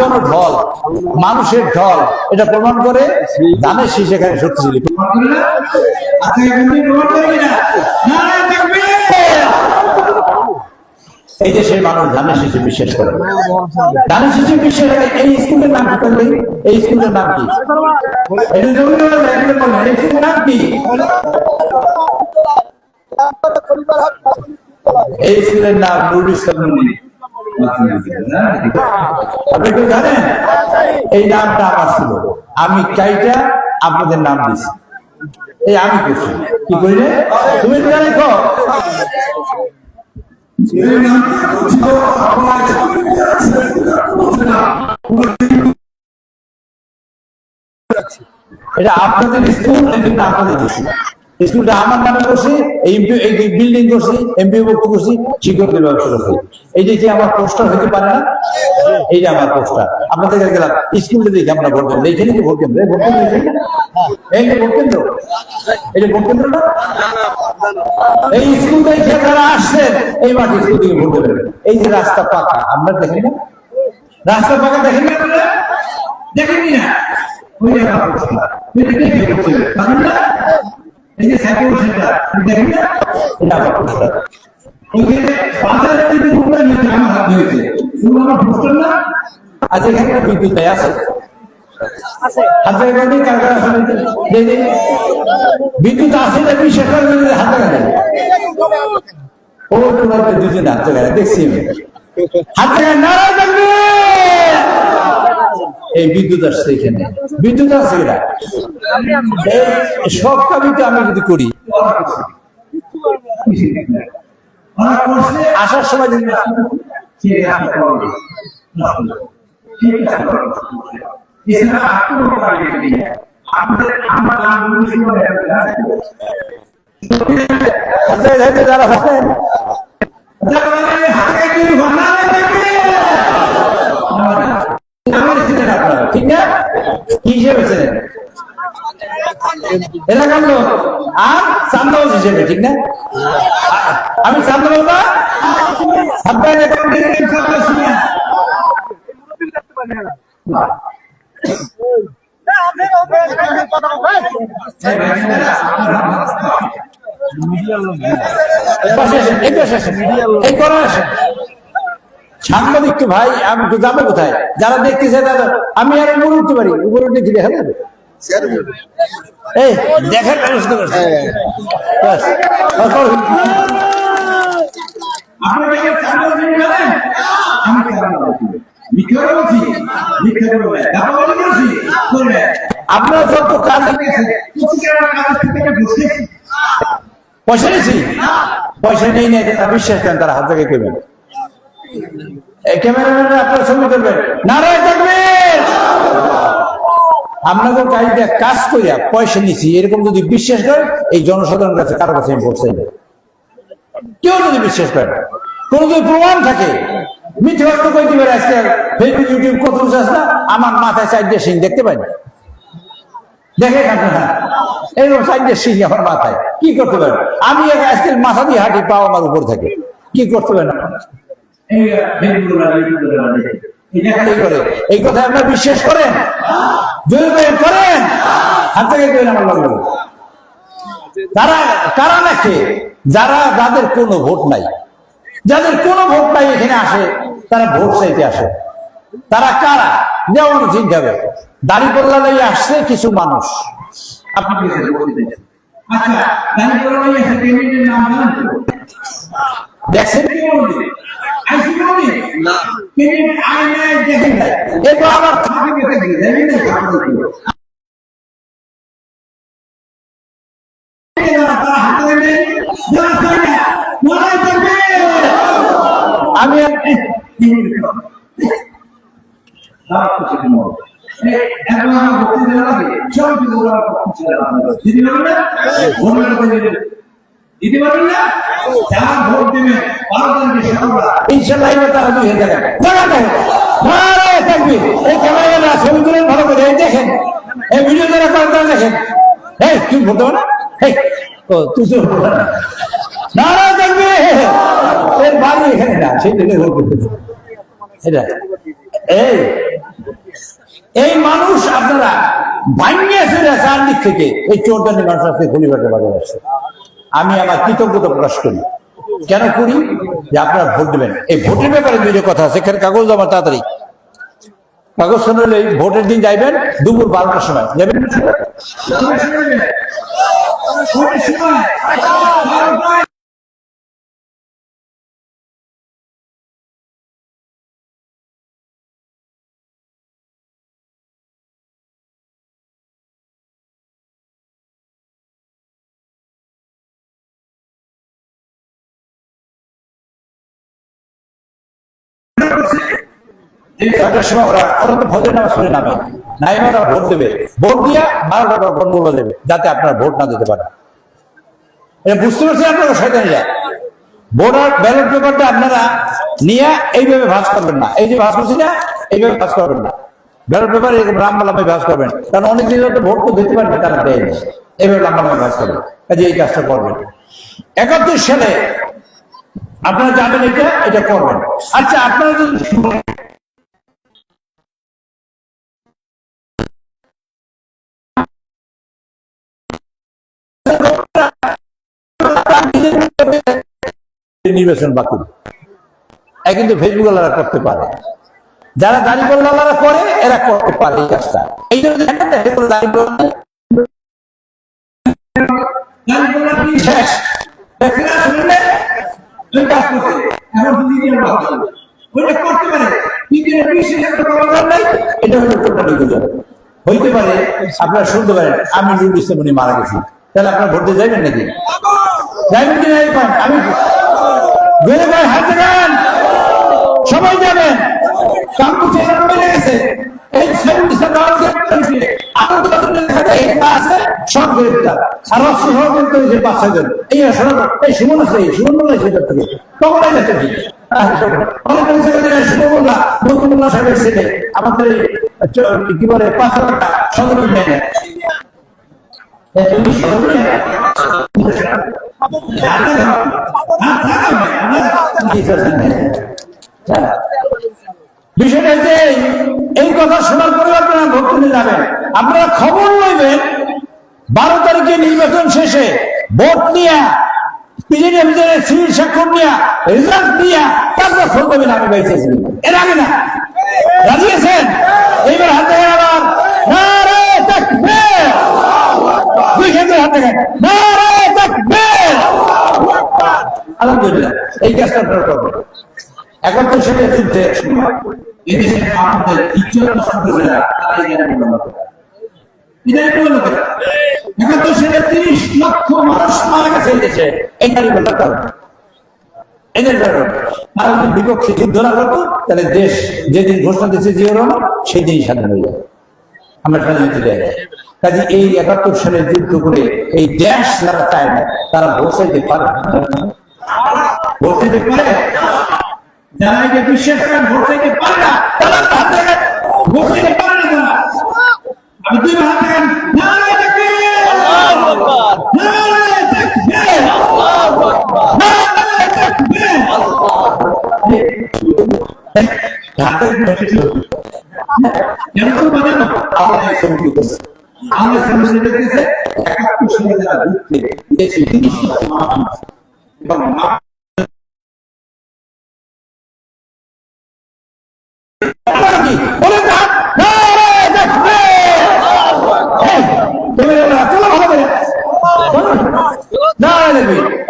জনঢল, মানুষের ঢল, এটা প্রমাণ করে ধানের শীষ এখানে শক্তিশালী। এই দেশের মানুষ ধানের শীষে বিশ্বাস করে। ধানের শীষে বিশ্বাস করে। এই স্কুলের নাম কি? এই স্কুলের নাম কি? এই স্কুলের নাম কি? এই স্কুলের নাম নুরুল ইসলাম। আপনি কি জানেন? এই নামটা আমার ছিল, আমি চাইটা আপনাদের নাম দিচ্ছি। এই আমি করছি, কি করিলে তুমি লেখো। এটা আপনাদের স্কুল, আপনাদের দিচ্ছি। স্কুলটা আমার নামে করছি, এই বিল্ডিং করছি, এমপি ভক্ত করছি, শিক্ষকদের ব্যবস্থা করছি। এই যে আমার পোস্টার হতে পারে না, এই যে আমার পোস্টার আপনাদের কাছে গেলাম, স্কুলে দেখে আমরা ভোট দেবো। এইখানে কি ভোট কেন্দ্র? ভোট কেন্দ্র এই যে ভোট কেন্দ্র, এই যে ভোট কেন্দ্র না, এই স্কুল থেকে যারা আসছেন এই মাঠে স্কুল থেকে ভোট দেবেন। এই যে রাস্তা পাকা, আমরা দেখেন না? রাস্তা পাকা দেখেন না? দেখেনি না? ওই এই যে সাইকেল সেন্টার দেখেন না? এটা আমার পোস্টার। ওইখানে বাজারে যদি তোমরা নিতে আমার হাত হয়েছে, তোমরা আমার পোস্টার না? আজ এখানে বিদ্যুৎ দেয় আছে, হাতে গেলে কারখানা বিদ্যুৎ আছে না? বিশ্বাস করে হাতে গেলে ও তোমার দুজন হাতে গেলে দেখছি হাতে গেলে নারায় থাকবে। এই বিদ্যুৎ আসছে, এখানে বিদ্যুৎ আছে এরা। সব কাজই তো আমি যদি করি, আসার সময় যারা ঠিক না? কি হিসেবে এরা কামলো আর চান্দাবাজ হিসেবে, ঠিক না? আমি চান্দাবাজ না, সাংবাদিক তো ভাই, আমি তো যাবো কোথায়? যারা দেখতেছে তারা, আমি আর উপরে উঠতে পারি, উপরে উঠে কি দেখা যাবে? এই দেখার ব্যবস্থা করছে। আপনারা যত কাজ পয়সা নিয়েছি, পয়সা নেই না বিশ্বাস করেন, তারা হাত থেকে করবেন। ক্যামেরাম্যান আপনার ছবি করবেন, নারায় থাকবেন। আপনাদের কাজটা কাজ করিয়া পয়সা নিছি এরকম যদি বিশ্বাস করেন, এই জনসাধারণের কাছে কারো কাছে আমি ভোট চাই না। কেউ যদি বিশ্বাস করেন, কোন যদি প্রমাণ থাকে, মিথ্যে বাক্য কইতে পারে। আজকে ফেসবুক ইউটিউব কত কিছু আছে না, আমার মাথায় সাইড দিয়ে সিং দেখতে পাই না, দেখেন আপনারা এরকম সাইড দিয়ে সিং আমার মাথায়, কি করতে পারেন? আমি আজকে মাথা দিয়ে হাঁটি, পাও আমার উপর থাকে, কি করতে পারেন? এই কথা আপনারা বিশ্বাস করেন? যদি করেন হাত থেকে আমার লাগবে। তারা কারা নাকি? যাদের কোনো ভোট নাই, যাদের কোনো ভোট নাই এখানে আসে, তারা ভোট চাইতে আসে। তারা কারা? যেমন চিন্তা হবে, দাঁড়িপাল্লা নিয়ে আসছে কিছু মানুষ। আপনি দেখছেন আমি দেখেন এই ভিডিও যারা করেন দেখেন, এই তুই বলতে পারো না, তুই তো নারায় থাকবে। এর বাড়ি এখানে না, সেই জন্য এটা এই এই মানুষ আপনারা ভাঙিয়ে ফিরে চারদিক থেকে এই চোরদানি মানুষ আজকে গুলিবাটে বাজার আছে। আমি আমার কৃতজ্ঞতা প্রকাশ করি। কেন করি? যে আপনারা ভোট দেবেন। এই ভোটের ব্যাপারে দুইটা কথা আছে, এখানে কাগজ জমা তাড়াতাড়ি কাগজ শুনলে ভোটের দিন যাইবেন দুপুর 12টার সময় যাবেন। ভোট দেবে, ভোট দিয়া 12টা ভোট বলে দেবে যাতে আপনার ভোট না দিতে পারে। এটা বুঝতে পারছেন আপনারা শয়তানিরা? ভোটার ব্যালট পেপারটা আপনারা নিয়ে এইভাবে ভাঁজ করবেন না, এই যে ভাঁজ করছি না এইভাবে ভাঁজ করবেন না। ব্যালট পেপার এরকম রামবালামে ভাঁজ করবেন, কারণ অনেক দিন হয়তো ভোট তো দিতে পারবে তারা দেয়নি, এইভাবে রামবালামে ভাঁজ করবেন। কাজে এই কাজটা করবেন। 71 সালে আপনারা যাবেন, এটা করবেন। আচ্ছা, আপনারা যদি নির্বাচন বাকি, কিন্তু ফেসবুক ওয়ালারা করতে পারে, যারা দাড়ি পাল্লারা করে এরা করতে পারে এই কাজটা। এই জন্য হইতে পারে আপনারা শুনতে পারেন আমি নুরুল ইসলাম উনি মারা গেছি, তাহলে আপনারা ভোট দিয়ে যাবেন নাকি? যাবেন কিনা? আমি হাত দেবেন, সবাই যাবেন। সব গ্রেপ্তার আর অস্ত্র সহযোগিতা হয়েছে 5-6 জন। এই সুমন আছে, সুমন বলা সেটার থেকে তখন যাচ্ছে শুভমুল্লাহ সাহেবের ছেলে আমাদের কি বলে 5 সংগঠন নেয়। বিষয়টা হচ্ছে এই কথা শোনার পরে আপনারা ভোট দিতে যাবেন। আপনারা খবর লইবেন 12 তারিখে নির্বাচন শেষে ভোট নিয়ে সিভিল স্বাক্ষর নিয়ে রেজাল্ট নিয়ে তারপর ফোন করবেন আমি বাইতেছি। এর আগে না। রাজি আছেন? এইবার হাতে আবার নারে তাকবীর, দুই হাতে হাতে নারে তাকবীর। আলহামদুলিল্লাহ, এই কাজটা আপনারা করবেন। 71 সালে যুদ্ধে এদেশের আমাদের ইজ্জত সম্পর্কে 71 সালে 30 লক্ষ মানুষ মারা গেছে এই দেশে। এদের তারা যদি বিপক্ষে যুদ্ধ না করতো তাহলে দেশ যেদিন ঘোষণা দিচ্ছে জিয়াউর রহমান সেই দিনই স্বাধীন হয়ে যায়। আমরা স্বাধীনতা দেয় কাজে এই 71 সালের যুদ্ধ করে এই দেশ যারা চায় না তারা ভোট চাইতে পারে, ভোট চাইতে পারে। যারা এই যে বিশ্বাস করেন ভোট চাইতে পারে না তারা ভোট চাইতে পারে না। আমি দুই হাত দেখেন নারে তাকবীর, আল্লাহু আকবার, নারে তাকবীর, আল্লাহু আকবার, নারে তাকবীর, আল্লাহু আকবার। এরকম বলেন আল্লাহ সঙ্গী করছে, আল্লাহ সঙ্গী দেখতেছে 71 সালে যারা যুদ্ধে দেশে 30 লক্ষ মানুষ এবং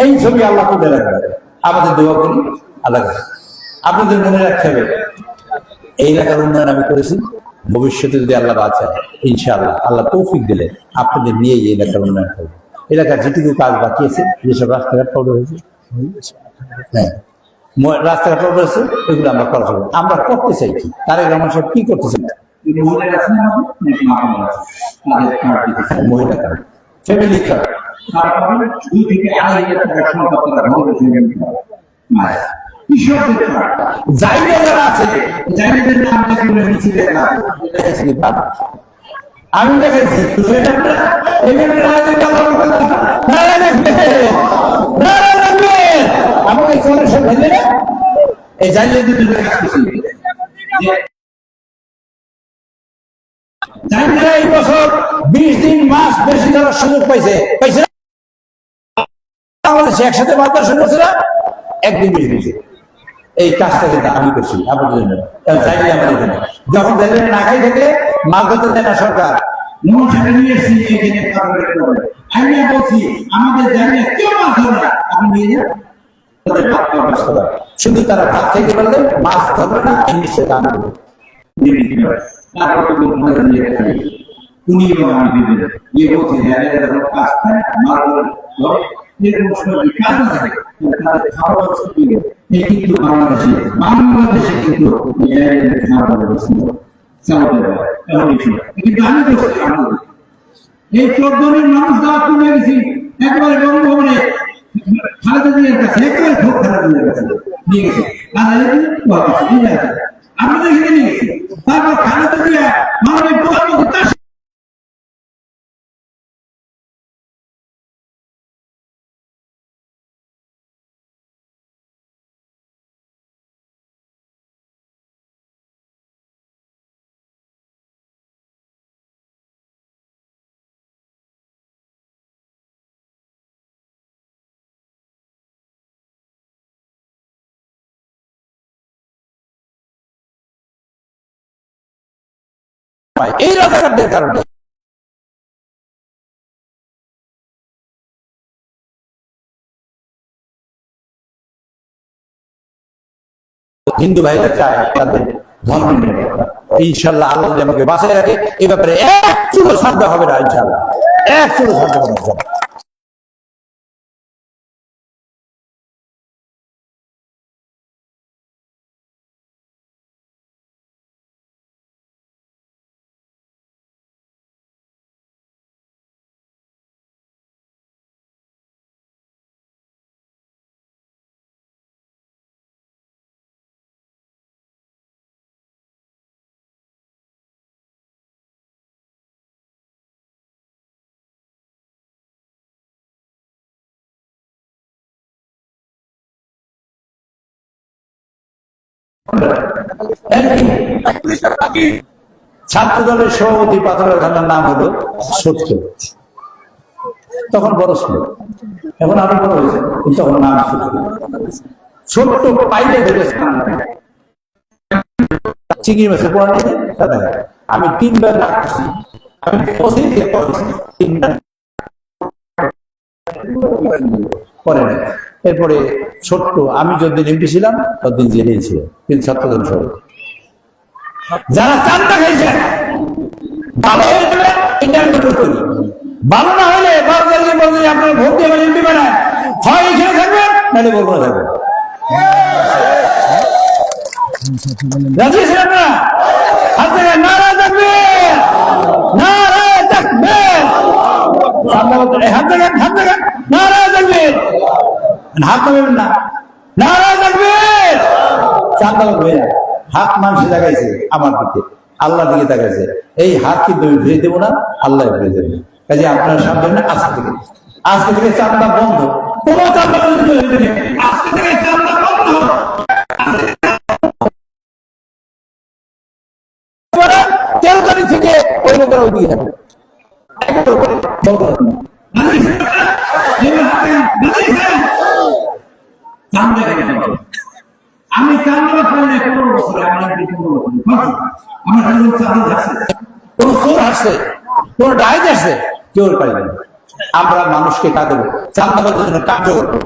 এই ছবি আল্লাহ তুলে রাখবে। আমাদের দোয়া করি আল্লাহ আপনাদের মনে রাখতে হবে এই এলাকার উন্নয়ন আমি করেছি, ভবিষ্যতে যদি আল্লাহ বাঁচায় ইনশাআল্লাহ আল্লাহ তৌফিক দিলে আপনাদের নিয়ে এই এলাকার উন্নয়ন করবে। এলাকার যেটুকু কাজ বাকি আছে, যেসব রাস্তাঘাট প্রবলেম হয়েছে, হ্যাঁ রাস্তাঘাট প্রবলেম হয়েছে, এগুলো আমরা করা যাবে। আমরা করতে চাইছি। তারেক রহমান সাহেব কি করতে চাই? মহিলা কার্ড, ফ্যামিলি কার্ড, তারপরে 2 থেকে 2.5 হাজার টাকা জায়গা আছে, জায়গাদের নাম আমি দেখাইছি আমাকে এই জায়গায় এই বছর 20 দিন মাস বেশি ধরার সুযোগ পাইছে বাংলাদেশে একসাথে মাছ ধরা শুরু করছে না, একদিন বেশি দিয়েছে। এই কাজটা কিন্তু আমি করছি আপনাদের জন্য, যখন না খাই থেকে মাছ ধরতে দেয় না সরকার, আমাদের জায়গায় কেউ মাছ ধরে না, আপনি নিয়ে যান। শুধু তারা ভাত থেকে বললে মাছ ধরবে না, ইংলিশে গান বাংলাদেশে কিন্তু এই 14 জনের মানুষ দাওয়াত করে গেছি একবারে বঙ্গভবনে খালেদা জিয়ার কাছে, একবারে ভোট খালেদা জিয়ার কাছে নিয়ে গেছে, আমাদের এখানে নিয়ে গেছে। তারপর খালেদা জিয়া মাননীয় প্রধানমন্ত্রী তার এই রাজাকারদের কারণে হিন্দু ভাইরা চায় তাদের ধর্ম ইনশাল্লাহ আল্লাহ আমাকে বাঁচায় রাখে, এই ব্যাপারে এক চুলো ছাড়তে হবে না, ইনশাল্লাহ এক চুলো ছাড়তে হবে না। ছাত্র দলের সভাপতি পাথরের খানার নাম হলো সত্য, তখন বড় ছিল, এখন আরো বড় হয়েছে, তখন নাম ছোট্ট পাইলে ধরেছে চিংড়ি মাছের পড়া নিয়ে। আমি 3 বার রাখছি, আমি 3 বার পরে না। এরপরে ছোট্ট আমি যতদিন এমপি ছিলাম ততদিন জেলেই ছিল, কিন্তু ছাত্রদল সহ যারা চান্দা খাইছে ভালো হয়ে গেলে ভালো না হলে আপনার ভোট দিয়ে এমপি বানায়, হয় এখানে থাকবেন নাহলে বলবো থাকবেন। রাজি ছিলেন না? হাত থেকে নারায় থাকবেন, নারায় থাকবেন, হাত থেকে নারায় থাকবেন, হাত নামাবেন না, নারায় থাকবেন। চান্দা হয়ে যায় হাত মানুষে লাগাইছে আমার দিকে, আল্লাহ দিকে তাকাইছে, এই হাত কিন্তু আমি ভেজে দেবো না, আল্লাহ ভেজে দেবে। কাজে আপনারা সামনে না, আজকে থেকে চান্দা বন্ধ, কোনো চান্দা আজকে থেকে চান্দা বন্ধ। 13 তারিখ থেকে ওই লোকেরা ওই দিকে থাকবে। আমি চান্দা পাইলে 15 বছরে আমার কোন চোর আসছে, কোন ডাইজ আসছে, কেউ পাইবে না। আমরা মানুষকে কাঁদব, চান্দা পাওয়ার জন্য কাজ করবো,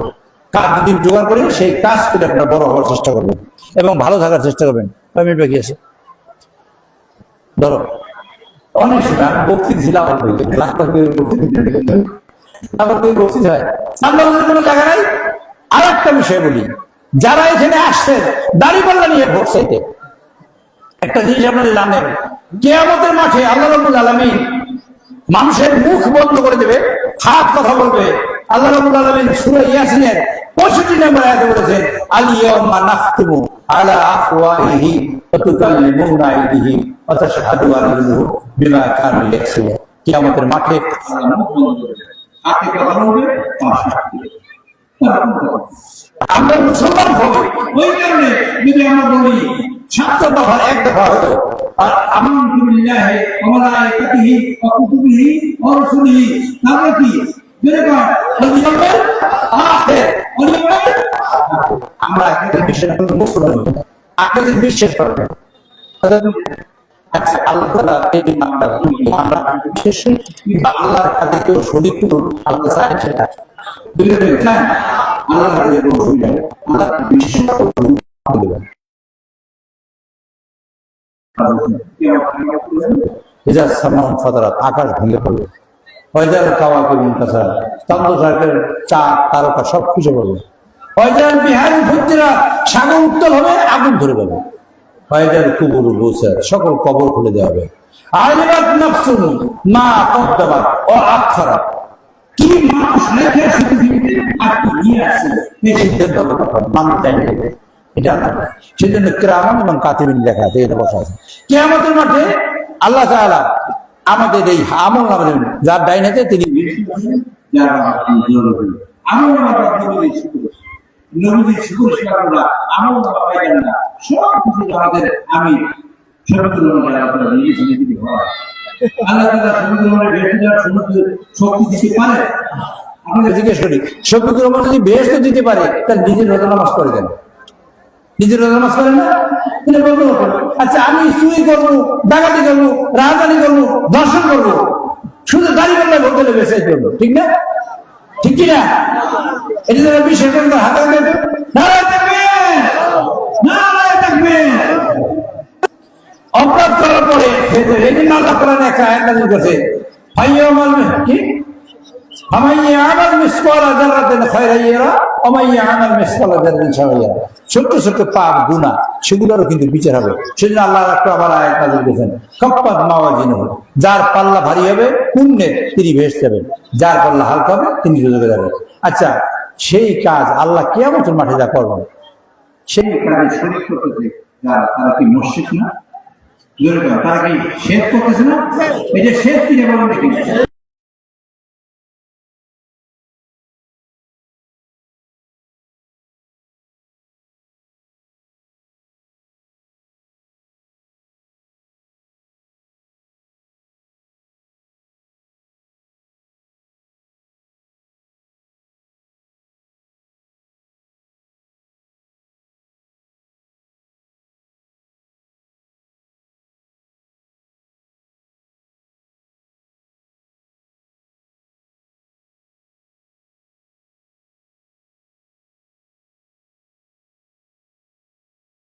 কাজ যদি জোগাড় করি সেই কাজ করে আপনারা বড় হওয়ার চেষ্টা করবেন এবং ভালো থাকার চেষ্টা করবেন। আমি বাকি আছে ধরো অনেক সময় বক্তি ছিলাম কোনো জায়গা নাই। আর একটা বিষয় বলি, যারা এখানে আসছেন দাড়িপাল্লা নিয়ে ভোট চাইতে, একটা জিনিস আপনারা জানেন, কিয়ামতের মাঠে আল্লাহ রাব্বুল আলামিন মানুষের মুখ বন্ধ করে দেবে, হাত কথা বলবে। আল্লাহ রাব্বুল আলামিন সূরা ইয়াসিনের 65 নম্বর আয়াতে বলেছেন, আল ইয়াউমা নাখতিমু আলা আফওয়াহিহিম ওয়া তুকাল্লিমুনা আইদিহিম ওয়া তাশহাদু আরজুলুহুম বিমা কানু ইয়াকসিবুন। কিয়ামতের মাঠে হাতে কথা বলবে, আমরা মুসলমান হব। ওই কারণে যদি আমরা বলি 7 দফা এক দফা হতো। আর আমানতু বিল্লাহি ওয়া মালাইকাতিহি ওয়া কুতুবিহি ওয়া রাসূলিহি, তারপরে কি যেরকম ওয়াল আখির আমরা একটা বিশ্বাস করব, মুসলমান আপনাদের বিশ্বাস করবেন আল্লাহ তাআলা এই নামটা আমরা বিশেষ আল্লাহর কাছে কেউ শরীক করুন, আল্লাহ চায় সেটা দুইটা না আল্লাহর কাছে কেউ শরীক করে আল্লাহ বিশ্বাস করুন দেবেন। এজা সামান ফাতারাত, আকাশ ভেঙে পড়বে, ওয়াজাল কাওয়াকিবুন কাসার, চন্দ্রসাগরের চাঁদ তারকা সব কিছু পড়বে, ওয়াজাল বিহারি ফুজ্জিরাত, সাগর উত্তাল হবে, আগুন ধরে যাবে, ওয়াজাল কুবুরু বুসাত, সকল কবর খুলে দেওয়া হবে, আলিমাত নাফসুন মা কদ্দামাত ওয়া আখারাত, কি মানুষ রেখে পৃথিবীতে আর কি নিয়ে আসে এই সিদ্ধান্ত মানুষ চাইবে এটা না। সেজন্য কিরামান এবং কাতিবিন লেখা আছে, এটা বসা আছে। কিয়ামতের মাঠে আল্লাহ তাআলা আমাদের এই আমল নামা দেবেন, যার ডাইনেতে তিনি আমল নামা নবীর শুকর শিকাররা আমল নামা পাইবেন না, সব কিছু আমাদের আমি শরীয়তুল আল্লাহ নিজে দিতে হয়। আল্লাহ তাআলা শরীয়তুল বেহেশতের শক্তি দিতে পারে। আমরা জিজ্ঞেস করি শরীয়তুল যদি বেহেশত দিতে পারে তাহলে নিজের রোজা নামাজ করে দেন, নিজের রোজা নামাজ করেন না? আচ্ছা আমি চুরি করবো, ডাকাতি করবো, রাজধানী করবো, দর্শন করবো, শুধু দাঁড়িয়ে বললে ভোট বেঁচে করবো, ঠিক না? ঠিক কিনা? এটা যারা বিশ্বাস করেন তার হাতে হাতে অপরাধ করার পরে এই জন্য আল্লাহ কোরআনে একটা আয়াত নাযিল করেছে, ফাইয়ামাল কি ছোট্ট ছোট্ট পাপ গুনাহ সেগুলোরও কিন্তু বিচার হবে। সেজন্য আল্লাহ একটু আবার আয়াত নাযিল করেছেন, কাফফাত মাওয়াজিনহু, যার পাল্লা ভারী হবে পুণ্যের তিনি বেহেশতে যাবেন, যার পাল্লা হালকা হবে তিনি দুজকে যাবেন। আচ্ছা সেই কাজ আল্লাহ কিয়ামতের মাঠে যা করবেন সেই কাজে শরীক করতেছে তারা কি মুশরিক না? তারা কি শিরক করতেছে না? এই যে শিরক কি বলেন দেখি।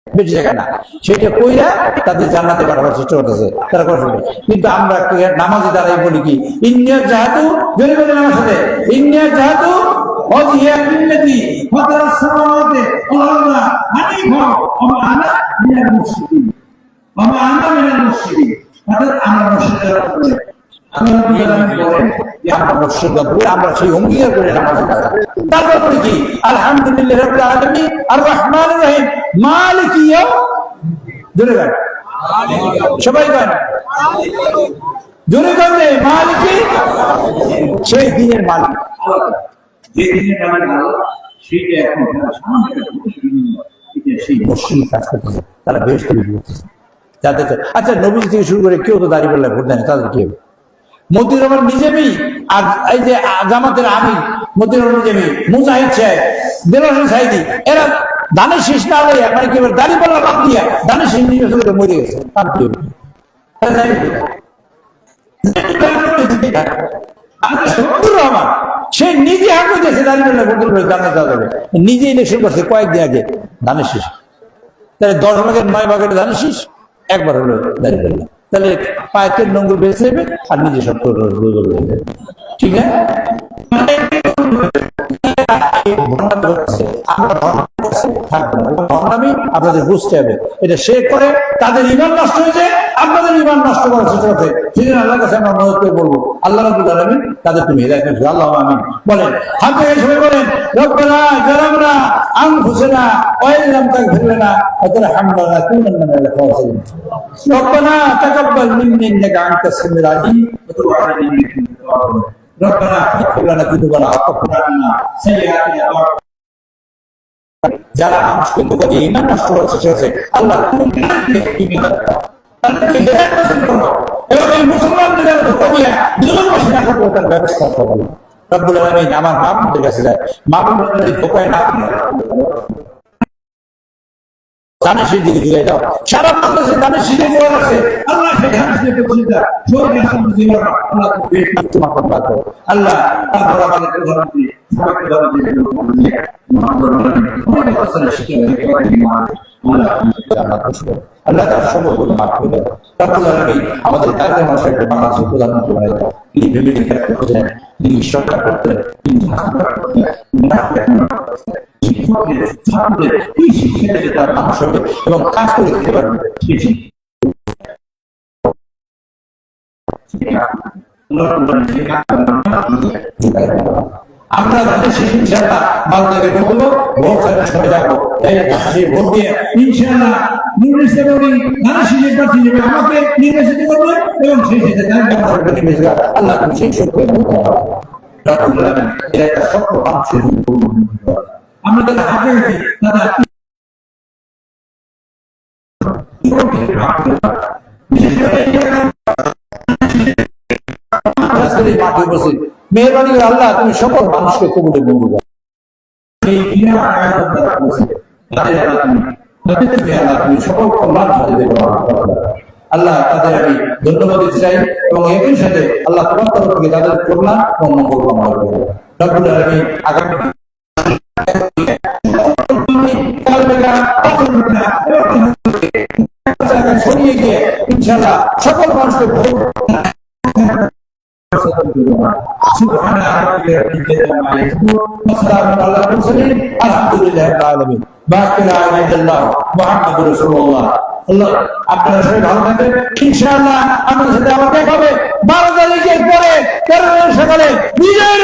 বেশি জায়গা না সেটা কইরা তাদের জান্নাতে পাঠাবার চেষ্টা করতেছে তারা কষ্ট। কিন্তু আমরা নামাজি দ্বারাই বলি কি ইন্নিয়া জাহাতু জোরে বলে আমার সাথে ইন্নিয়া জাহাতু ওয়াজহিয়া লিল্লাযী ফাতারাস সামাওয়াতি ওয়াল আরদা হানিফা ওয়া মা আনা মিনাল মুশরিকিন ওয়া মা আনা মিনাল মুশরিকিন। অর্থাৎ আমরা মুশরিকরা বলি আমরা সেই অঙ্গীকার করে তারপর বলি কি আলহামদুলিল্লাহ রাব্বিল আলামিন আর রহমানির রহিম মালিকি জোরে গান সবাই গান জোরে গান মালিকি, সেই দিনের মালিক যে দিনের মালিক সেইটা এখন সেই মুশরিক কাজ করতেছে, তারা বেশ করে দিয়েছে যাতে। আচ্ছা নবী থেকে শুরু করে কেউ তো দাঁড়িয়ে বললে ভোট দেয় না, তাদের কি হবে? মতিউর রহমান নিজেই আর এই যে জামাতের আমির মতিউর রহমান নিজেই মুজাহিদ সাহেব দেলোয়ার হোসেন সাইদি এরা ধানের শীষ না লইয়া মানে কি দাঁড়িয়ে বললা বাদ দিয়া ধানের শীষ নিয়ে মরে গেছে। তার কি হবে? রহমান সে নিজে হাত দিয়েছে দাঁড়িয়ে বললে ভোট জানা যাওয়া যাবে, নিজে ইলেকশন করছে কয়েকদিন আগে ধানের শীষ, তাহলে 10 ভাগের 9 ভাগের ধানের শীষ একবার হলো দাঁড়িয়ে বললাম, তাহলে পায়ের নোংর বেঁচে যাবে আর নিজে সব ঠিক না? আপনাদের বুঝতে হবে এটা সে করে তাদের ঈমান নষ্ট হয়েছে, আপনাদের ঈমান নষ্ট করার চেষ্টা করছে। সেদিন আল্লাহর কাছে আমরা অনুরোধ করে বলবো আল্লাহ রাব্বুল আলামিন তাদের তুমি হিদায়াত করো, আল্লাহ আমিন বলেন। হাত থেকে সবাই বলেন রব্বানা জালামনা আনফুসানা ওয়া ইন লাম তাগফির লানা ওয়া তারহামনা লানাকুনান্না মিনাল খাসিরিন। রব্বানা তাকাব্বাল মিন্না ইন্নাকা আনতাস সামিউল আলিম ওয়া তুব আলাইনা ইন্নাকা আনতাত তাওয়াবুর রহিম। ربنا اغفر لنا ذنوبنا وكفر عنا سيئاتنا যারা মানুষকে ধোঁকা দিয়ে ইমান নষ্ট করেছে সে আল্লাহ এবং এই মুসলমানদের ধোঁকা দিয়ে দুজন বসে না থাকলে তার ব্যবস্থা করবো রব্বুল আলামিন আমার মামুদের কাছে যায় মামুদের ধোঁকায় না দানেশের দিকে ফিরে যাও সারা বাংলাদেশে দানেশের দিকে আছে আল্লাহ সেখানে থেকে বুঝিটা সরকারি জীবন আল্লাহ তোমার কথা করো আল্লাহ তারপর আমাদের প্রধানমন্ত্রী সবাইকে দাওয়াত দিয়ে আল্লাহ তার সমস্ত মাফ করে দাও তারপর আমাদের কাজে মানুষের বাংলাদেশের প্রধানমন্ত্রী বানাই দাও তিনি বিভিন্ন ক্ষেত্রে করছেন তিনি সরকার করতেন তিনি এবং কাজ করে দিতে পারবে আমরা তাদের শিশু যারা বাংলাকে বলবো ভোট সরে যাবো ভোট দিয়ে ইনশাআল্লাহ আমাকে নির্বাচিত করবে এবং সেই সাথে আল্লাহ সেই আমরা তাদের হাতে মেহরবানি আল্লাহ তুমি সকল মানুষকে কবুলে বন্ধু তুমি সকল কল্যাণ আল্লাহ তাদের আমি ধন্যবাদ দিতে চাই এবং একই সাথে আল্লাহ তোমার তরফ থেকে তাদের কল্যাণ এবং মঙ্গল কামনা করবো আমি আগামী ছড়িয়ে গিয়ে ইনশাআল্লাহ সকল মানুষকে আপনারা সবাই ভালো থাকবেন ইনশাআল্লাহ আপনার সাথে আমার দেখা হবে 12 তারিখের পরে 13 সকালে বিজয়ের